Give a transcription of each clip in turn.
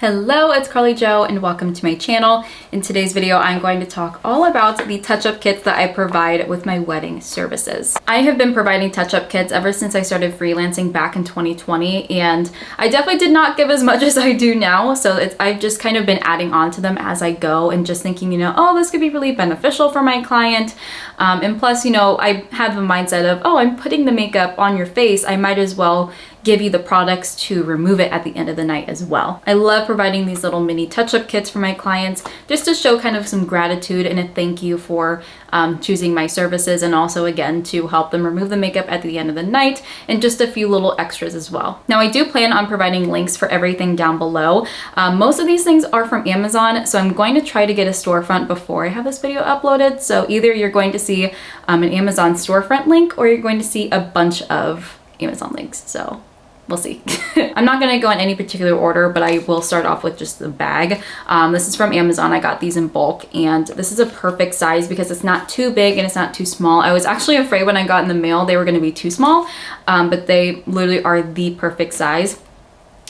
Hello, it's Carly Jo and welcome to my channel. In today's video, I'm going to talk all about the touch-up kits that I provide with my wedding services. I have been providing touch-up kits ever since I started freelancing back in 2020, and I definitely did not give as much as I do now. So I've just kind of been adding on to them as I go and just thinking, oh, this could be really beneficial for my client. And plus, I have the mindset of, oh, I'm putting the makeup on your face. I might as well give you the products to remove it at the end of the night as well. I love providing these little mini touch-up kits for my clients just to show kind of some gratitude and a thank you for choosing my services, and also again to help them remove the makeup at the end of the night, and just a few little extras as well. Now I do plan on providing links for everything down below. Most of these things are from Amazon, so I'm going to try to get a storefront before I have this video uploaded. So either you're going to see an Amazon storefront link, or you're going to see a bunch of Amazon links. So we'll see. I'm not gonna go in any particular order, but I will start off with just the bag. This is from Amazon. I got these in bulk, and this is a perfect size because it's not too big and it's not too small. I was actually afraid when I got in the mail they were gonna be too small, but they literally are the perfect size.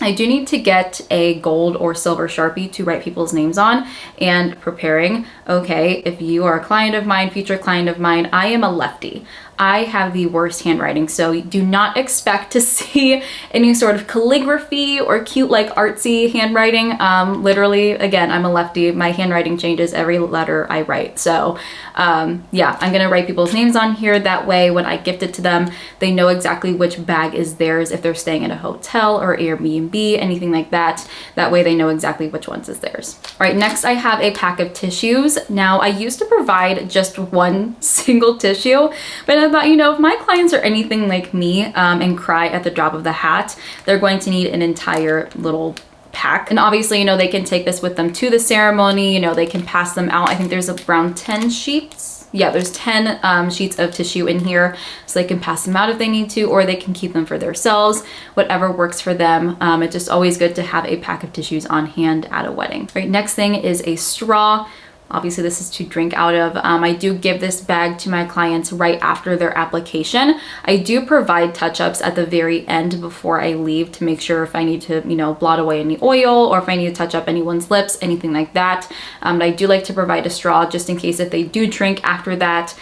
I do need to get a gold or silver Sharpie to write people's names on, and preparing, okay, if you are a client of mine, future client of mine, I am a lefty. I have the worst handwriting, so do not expect to see any sort of calligraphy or cute like artsy handwriting. Literally, again, I'm a lefty. My handwriting changes every letter I write. So yeah, I'm gonna write people's names on here. That way, when I gift it to them, they know exactly which bag is theirs if they're staying at a hotel or Airbnb, anything like that. That way they know exactly which ones is theirs. All right, next I have a pack of tissues. Now I used to provide just one single tissue, but I thought, if my clients are anything like me and cry at the drop of the hat, they're going to need an entire little pack. And obviously, they can take this with them to the ceremony, they can pass them out. I think there's around 10 sheets. Yeah, there's 10 sheets of tissue in here, so they can pass them out if they need to, or they can keep them for themselves, whatever works for them. It's just always good to have a pack of tissues on hand at a wedding. All right, next thing is a straw. Obviously, this is to drink out of. I do give this bag to my clients right after their application. I do provide touch-ups at the very end before I leave to make sure if I need to, blot away any oil, or if I need to touch up anyone's lips, anything like that. But I do like to provide a straw just in case if they do drink after that,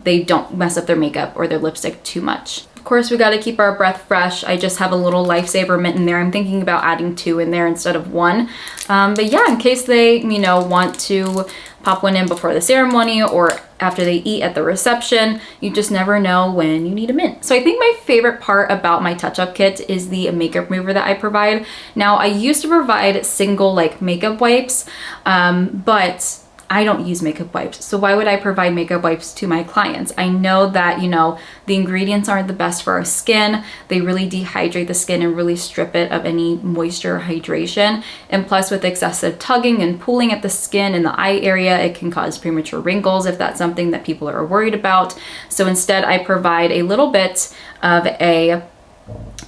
they don't mess up their makeup or their lipstick too much. Of course, we got to keep our breath fresh. I just have a little lifesaver mint in there. I'm thinking about adding 2 in there instead of 1. But yeah, in case they, want to pop one in before the ceremony or after they eat at the reception, you just never know when you need a mint. So I think my favorite part about my touch-up kit is the makeup remover that I provide. Now, I used to provide single makeup wipes, but I don't use makeup wipes, so why would I provide makeup wipes to my clients? I know that, the ingredients aren't the best for our skin. They really dehydrate the skin and really strip it of any moisture or hydration. And plus, with excessive tugging and pulling at the skin and the eye area, it can cause premature wrinkles if that's something that people are worried about. So instead, I provide a little bit of a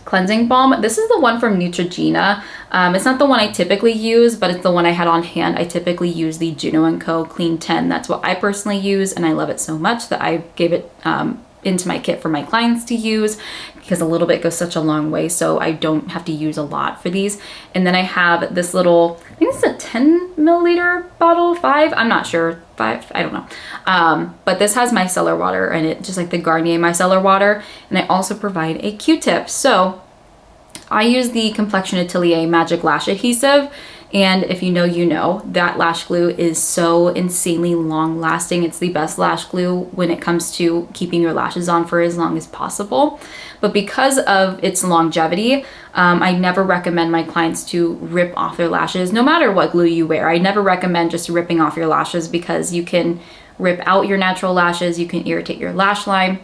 cleansing balm. This is the one from Neutrogena. It's not the one I typically use, but it's the one I had on hand. I typically use the Juno & Co. Clean 10. That's what I personally use, and I love it so much that I gave it into my kit for my clients to use, because a little bit goes such a long way, so I don't have to use a lot for these. And then I have this little, I think it's a 10 milliliter bottle, 5, I'm not sure, 5, I don't know. But this has micellar water in it, just like the Garnier micellar water. And I also provide a Q-tip. So I use the Complexion Atelier Magic Lash Adhesive. And if you know, that lash glue is so insanely long lasting. It's the best lash glue when it comes to keeping your lashes on for as long as possible. But because of its longevity, I never recommend my clients to rip off their lashes, no matter what glue you wear. I never recommend just ripping off your lashes, because you can rip out your natural lashes, you can irritate your lash line.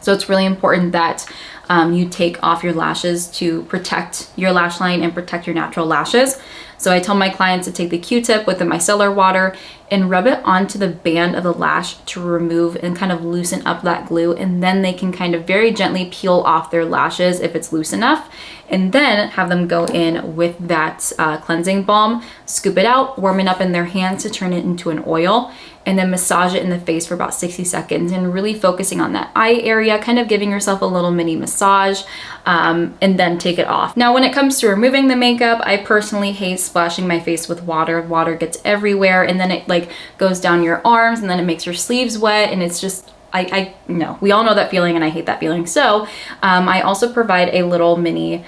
So it's really important that you take off your lashes to protect your lash line and protect your natural lashes. So I tell my clients to take the Q-tip with the micellar water and rub it onto the band of the lash to remove and kind of loosen up that glue. And then they can kind of very gently peel off their lashes if it's loose enough. And then have them go in with that cleansing balm, scoop it out, warm it up in their hands to turn it into an oil, and then massage it in the face for about 60 seconds and really focusing on that eye area, kind of giving yourself a little mini massage massage, and then take it off. Now, when it comes to removing the makeup, I personally hate splashing my face with water. Water gets everywhere, and then it like goes down your arms, and then it makes your sleeves wet, and it's just, I know, we all know that feeling, and I hate that feeling. So I also provide a little mini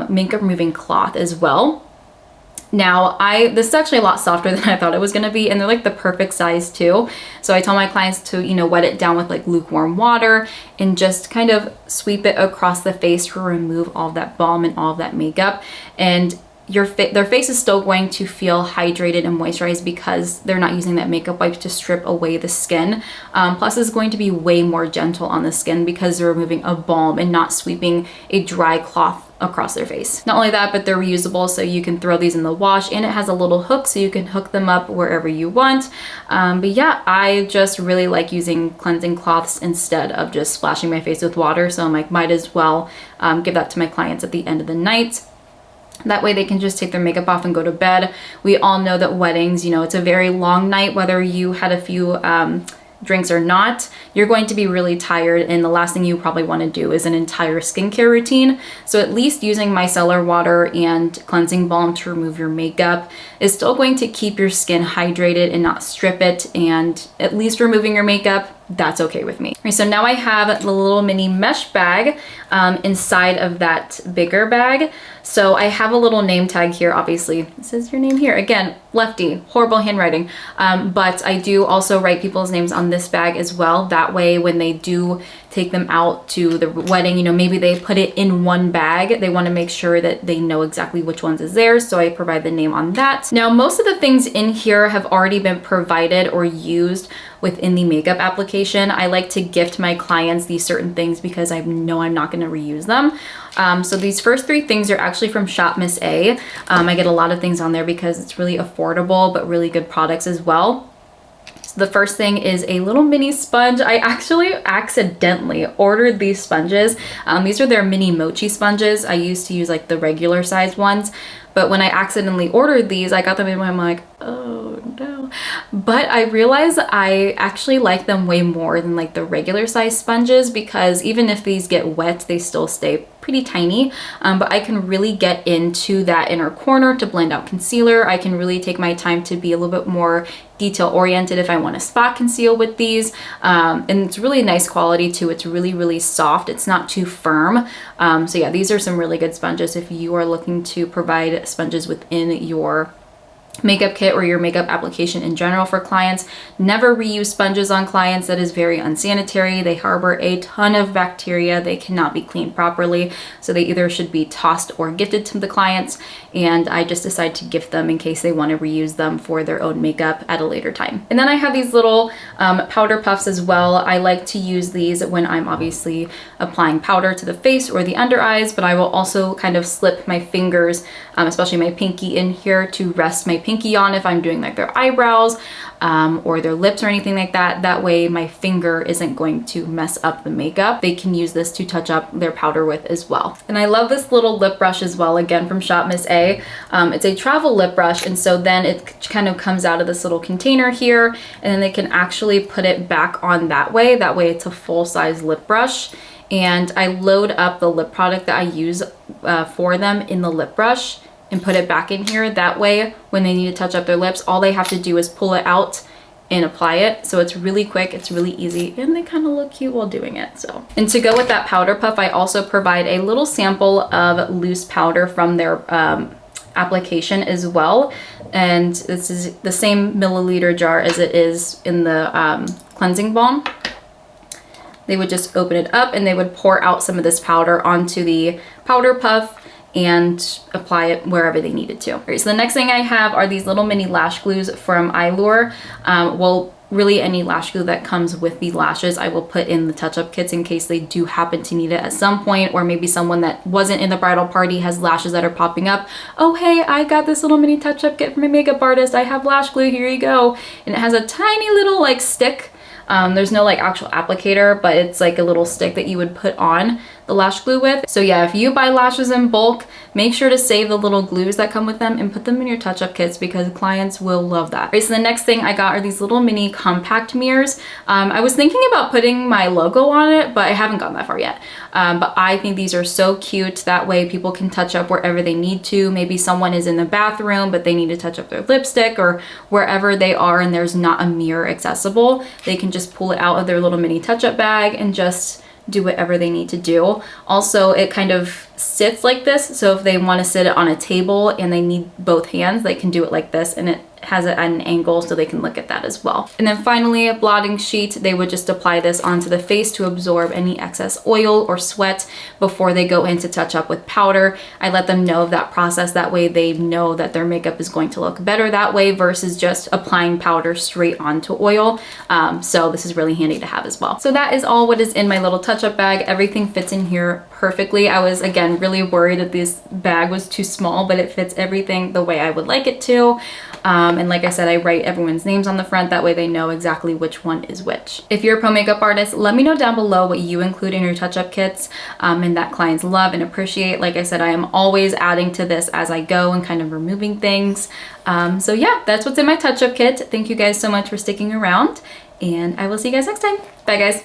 makeup removing cloth as well. Now, this is actually a lot softer than I thought it was going to be, and they're like the perfect size too. So I tell my clients to, you know, wet it down with like lukewarm water and just kind of sweep it across the face to remove all of that balm and all of that makeup. And their face is still going to feel hydrated and moisturized because they're not using that makeup wipe to strip away the skin. Plus, it's going to be way more gentle on the skin because they're removing a balm and not sweeping a dry cloth across their face. Not only that, but they're reusable, so you can throw these in the wash, and it has a little hook so you can hook them up wherever you want. But yeah, I just really like using cleansing cloths instead of just splashing my face with water. So I'm like, might as well give that to my clients at the end of the night. That way they can just take their makeup off and go to bed. We all know that weddings, you know, it's a very long night, whether you had a few drinks or not, you're going to be really tired, and the last thing you probably want to do is an entire skincare routine. So at least using micellar water and cleansing balm to remove your makeup is still going to keep your skin hydrated and not strip it, and at least removing your makeup, that's okay with me. Okay, so now I have the little mini mesh bag inside of that bigger bag. So I have a little name tag here, obviously. It says your name here. Again, lefty, horrible handwriting. But I do also write people's names on this bag as well. That way, when they do take them out to the wedding, you know, maybe they put it in one bag. They want to make sure that they know exactly which ones is theirs. So I provide the name on that. Now, most of the things in here have already been provided or used within the makeup application. I like to gift my clients these certain things because I know I'm not going to reuse them. So these first three things are actually from Shop Miss A. I get a lot of things on there because it's really affordable, but really good products as well. So the first thing is a little mini sponge. I actually accidentally ordered these sponges. These are their mini mochi sponges. I used to use like the regular size ones, but when I accidentally ordered these, I got them in, I'm like, oh no. But I realized I actually like them way more than like the regular size sponges, because even if these get wet, they still stay pretty tiny. But I can really get into that inner corner to blend out concealer. I can really take my time to be a little bit more detail oriented if I want to spot conceal with these. And it's really nice quality too. It's really, really soft. It's not too firm. So yeah, these are some really good sponges if you are looking to provide sponges within your makeup kit or your makeup application in general for clients. Never reuse sponges on clients. That is very unsanitary. They harbor a ton of bacteria. They cannot be cleaned properly. So they either should be tossed or gifted to the clients. And I just decide to gift them in case they want to reuse them for their own makeup at a later time. And then I have these little powder puffs as well. I like to use these when I'm obviously applying powder to the face or the under eyes, but I will also kind of slip my fingers, especially my pinky, in here to rest my pinky on if I'm doing like their eyebrows or their lips or anything like that. That way my finger isn't going to mess up the makeup. They can use this to touch up their powder with as well. And I love this little lip brush as well, again from Shop Miss A. It's a travel lip brush, and so then it kind of comes out of this little container here, and then they can actually put it back on that way. That way it's a full-size lip brush. And I load up the lip product that I use for them in the lip brush and put it back in here. That way, when they need to touch up their lips, all they have to do is pull it out and apply it. So it's really quick, it's really easy, and they kind of look cute while doing it. So, and to go with that powder puff, I also provide a little sample of loose powder from their application as well. And this is the same milliliter jar as it is in the cleansing balm. They would just open it up and they would pour out some of this powder onto the powder puff and apply it wherever they needed to. All right, so the next thing I have are these little mini lash glues from Eyelure. Well, really any lash glue that comes with the lashes, I will put in the touch-up kits in case they do happen to need it at some point, or maybe someone that wasn't in the bridal party has lashes that are popping up. Oh, hey, I got this little mini touch-up kit from my makeup artist. I have lash glue, here you go. And it has a tiny little like stick. There's no like actual applicator, but it's like a little stick that you would put on the lash glue with. So yeah, if you buy lashes in bulk, make sure to save the little glues that come with them and put them in your touch-up kits because clients will love that. Right, so the next thing I got are these little mini compact mirrors. I was thinking about putting my logo on it, but I haven't gotten that far yet. But I think these are so cute. That way people can touch up wherever they need to. Maybe someone is in the bathroom, but they need to touch up their lipstick, or wherever they are and there's not a mirror accessible, they can just pull it out of their little mini touch-up bag and just do whatever they need to do. Also, it kind of sits like this, so if they want to sit it on a table and they need both hands, they can do it like this, and it has it at an angle so they can look at that as well. And then finally, a blotting sheet. They would just apply this onto the face to absorb any excess oil or sweat before they go in to touch up with powder. I let them know of that process. That way they know that their makeup is going to look better that way versus just applying powder straight onto oil. So this is really handy to have as well. So that is all what is in my little touch-up bag. Everything fits in here perfectly. I was, again, really worried that this bag was too small, but it fits everything the way I would like it to. And like I said, I write everyone's names on the front. That way they know exactly which one is which. If you're a pro makeup artist, let me know down below what you include in your touch-up kits and that clients love and appreciate. Like I said, I am always adding to this as I go and kind of removing things. So yeah, that's what's in my touch-up kit. Thank you guys so much for sticking around, and I will see you guys next time. Bye guys.